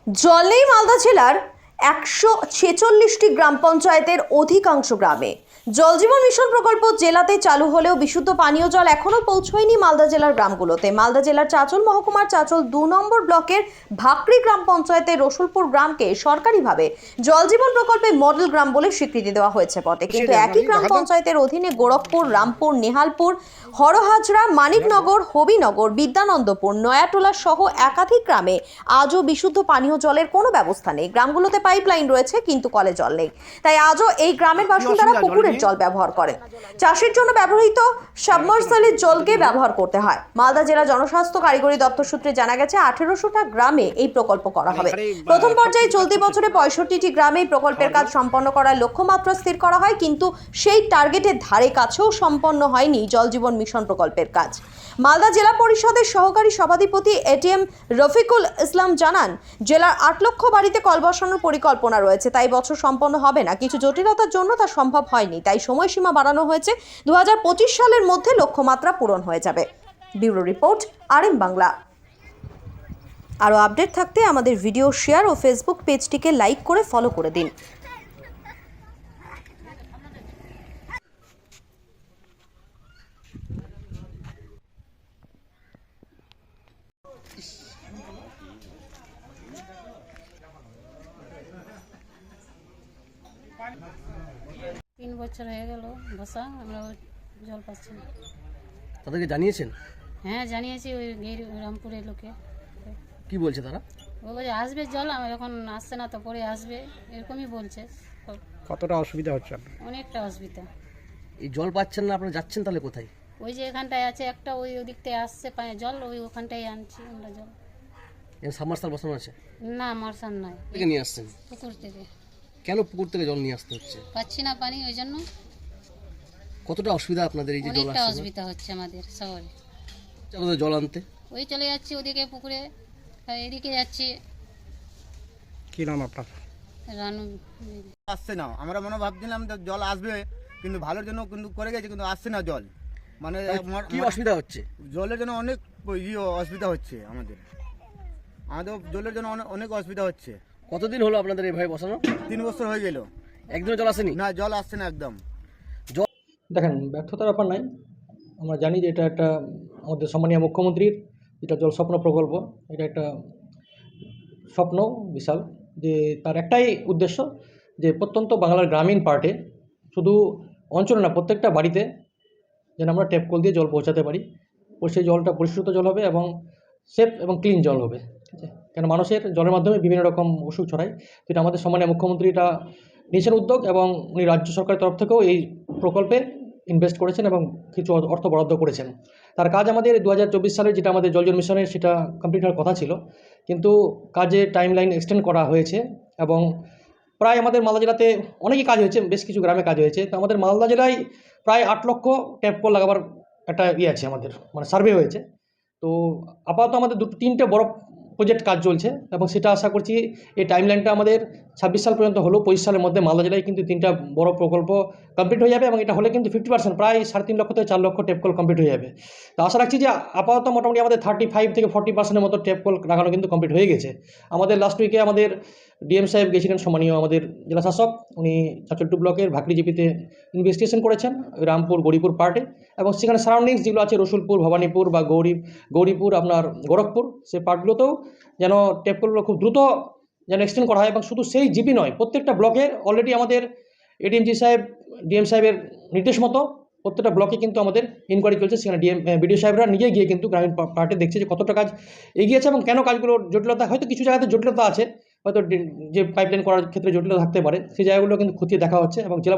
জল নেই মালদা জেলার 146টি গ্রাম পঞ্চায়েতের অধিকাংশ গ্রামে। জল জীবন মিশন প্রকল্প জেলাতে চালু হলেও বিশুদ্ধ পানীয় জল এখনো পৌঁছয়নি মালদা জেলার গ্রামগুলোতে। মালদা জেলার চাঁচল মহকুমার চাঁচল 2 নম্বর ব্লকের ভাকরি গ্রাম পঞ্চায়েতের রসুলপুর গ্রামকে সরকারিভাবে জল জীবন প্রকল্পে মডেল গ্রাম বলে স্বীকৃতি দেওয়া হয়েছে বটে, কিন্তু একই গ্রাম পঞ্চায়েতের অধীনে গোরখপুর, রামপুর, নেহালপুর, হরহাজরা, মানিকনগর, হবিনগর, বিদ্যানন্দপুর, নয়াটোলা সহ একাধিক গ্রামে আজও বিশুদ্ধ পানীয় জলের কোনো ব্যবস্থা নেই। গ্রামগুলোতে পাইপলাইন রয়েছে কিন্তু কলে জল নেই, তাই আজও এই গ্রামের বাসিন্দারা পুকুরের জল ব্যবহার করেন। চাষের জন্য ব্যবহৃত সাবমার্সালের জলকে ব্যবহার করতে হয়। মালদা জেলা জনস্বাস্থ্য কারিগরি দপ্তর সূত্রে জানা গেছে 1800টা গ্রামে এই প্রকল্প করা হবে। প্রথম পর্যায়ে চলতি বছরে 65টি গ্রামে এই প্রকল্পের কাজ সম্পন্ন করার লক্ষ্যমাত্রা স্থির করা হয়, কিন্তু সেই টার্গেটের ধারে কাছেও সম্পন্ন হয়নি জল জীবন মিশন প্রকল্পের কাজ। মালদা জেলা পরিষদের সহকারী সভাধিপতি এটিএম রফিকুল ইসলাম জানান, জেলার 8 লক্ষ বাড়িতে কল বসানোর পরিকল্পনা রয়েছে, তাই বছর সম্পন্ন হবে না। কিছু জটিলতার জন্য তা সম্ভব হয়নি, তাই সময়সীমা বাড়ানো হয়েছে। 2025 সালের মধ্যে লক্ষ্যমাত্রা পূরণ হয়ে যাবে। Bureau report, RM Bangla. আরও আপডেট থাকতে আমাদের ভিডিও শেয়ার ও ফেসবুক পেজটিকে লাইক করে ফলো করে দিন। তিন বছর হয়ে গেল বসা, আমরা জল পাচ্ছি না। তাদেরকে জানিয়েছেন? হ্যাঁ জানিয়েছি, ওই রামপুরের লোকে। কি বলছে তারা? ও বলছে আসবে জল, এখন আসছে না তো পরে আসবে, এরকমই বলছে। কতটা অসুবিধা হচ্ছে আপনার? অনেকটা অসুবিধা। এই জল পাচ্ছেন না, আপনারা যাচ্ছেন তাহলে কোথায়? ওই যে এখানটায় আছে একটা, ওই ওদিক থেকে আসছে জল, ওই ওখানটায় আনছি আমরা জল। এখানে সাবমার্সাল বসানো আছে? না মার্শাল নয়, থেকে নিয়ে আসছেন? পুকুর থেকে। কেন পুকুর থেকে জল নিয়ে আসতে হচ্ছে? পাচ্ছি না পানি, ওই জন্য। কতটা অসুবিধা আপনাদের এই যে জল অনেকটা আসছে না? অসুবিধা হচ্ছে আমাদের শহরে। আমাদের জল আনতে ওই চলে যাচ্ছি ওদিকে পুকুরে, আর এদিকে যাচ্ছি। কি নাম আপনার? রানু। আসছে না, আমরা মনে ভাবছিলাম যে জল আসবে, কিন্তু ভালোর জন্য কিন্তু করে গেছে, কিন্তু আসছে না জল। মানে কি অসুবিধা হচ্ছে? জলের জন্য অনেক অসুবিধা হচ্ছে আমাদের জলের জন্য অনেক অসুবিধা হচ্ছে। কতদিন হলো আপনাদের এইভাবে বসানো? 3 বছর হয়ে গেল, একদিনও জল আসেনি? না জল আসছে না একদম। দেখেন, ব্যর্থতার ব্যাপার নাই। আমরা জানি যে এটা একটা আমাদের সম্মানীয় মুখ্যমন্ত্রীর যেটা জল স্বপ্ন প্রকল্প, এটা একটা স্বপ্ন বিশাল, যে তার একটাই উদ্দেশ্য যে প্রত্যন্ত বাংলার গ্রামীণ পার্টে, শুধু অঞ্চলে না প্রত্যেকটা বাড়িতে যেন আমরা ট্যাপ কল দিয়ে জল পৌঁছাতে পারি। সেই জলটা পরিশুদ্ধ জল হবে এবং সেফ এবং ক্লিন জল হবে, ঠিক আছে? কেন মানুষের জলের মাধ্যমে বিভিন্ন রকম অসুখ ছড়ায়। তো এটা আমাদের সম্মানীয় মুখ্যমন্ত্রী এটা নিয়েছেন উদ্যোগ, এবং উনি রাজ্য সরকারের তরফ থেকেও এই প্রকল্পে ইনভেস্ট করেছেন এবং কিছু অর্থ বরাদ্দ করেছেন। তার কাজ আমাদের 2024 সালে যেটা আমাদের জল জীবন মিশনের সেটা কমপ্লিট হওয়ার কথা ছিল, কিন্তু কাজের টাইমলাইন এক্সটেন্ড করা হয়েছে এবং প্রায় আমাদের মালদা জেলাতে অনেকই কাজ হয়েছে, বেশ কিছু গ্রামে কাজ হয়েছে। তো আমাদের মালদা জেলায় প্রায় 8 লক্ষ ট্যাপ কল লাগাবার একটা আছে আমাদের, মানে সার্ভে হয়েছে। তো আপাতত আমাদের 3টে বড় প্রজেক্ট কাজ চলছে, এবং সেটা আশা করছি এই টাইমলাইনটা আমাদের 26 সাল পর্যন্ত হলো। 25 সালের মধ্যে মালদা জেলায় কিন্তু 3টা বড় প্রকল্প কমপ্লিট হয়ে যাবে, এবং এটা হলে কিন্তু 50%, প্রায় 3.5 লক্ষ থেকে 4 লক্ষ ট্যাপ কল কমপ্লিট হয়ে যাবে। তো আশা রাখছি যে আপাতত মোটামুটি আমাদের 35 থেকে 40%-এর মতো ট্যাপ কল লাগানো কিন্তু কমপ্লিট হয়ে গেছে। আমাদের লাস্ট উইকে আমাদের ডিএম সাহেব গেছিলেন, সম্মানীয় আমাদের জেলা শাসক, উনি চাঁচল 2 ব্লকের ভাকরি জিপিতে ইনভেস্টিগেশন করেছেন, রামপুর গৌরীপুর পার্টে, এবং সেখানে সারাউন্ডিংস যেগুলো আছে রসুলপুর, ভবানীপুর বা গৌরীপুর, আপনার গোরখপুর, সেই পার্টগুলোতেও যেন ট্যাপ কলগুলো খুব দ্রুত যেন এক্সটেন্ড করা হয়। এবং শুধু সেই জিপি নয়, প্রত্যেকটা ব্লকের অলরেডি আমাদের এডিএমজি সাহেব, ডিএম সাহেবের নির্দেশ মতো প্রত্যেকটা ব্লকে কিন্তু আমাদের ইনকোয়ারি চলছে। সেখানে বিডিও সাহেবরা নিজে গিয়ে কিন্তু গ্রামীণ পার্টে দেখছে যে কতটা কাজ এগিয়েছে এবং কেন কাজগুলোর জটিলতা, হয়তো কিছু জায়গাতে জটিলতা আছে, হয়তো যে পাইপলাইন করার ক্ষেত্রে জটিলতা থাকতে পারে, সেই জায়গাগুলো কিন্তু খতিয়ে দেখা হচ্ছে। এবং জেলা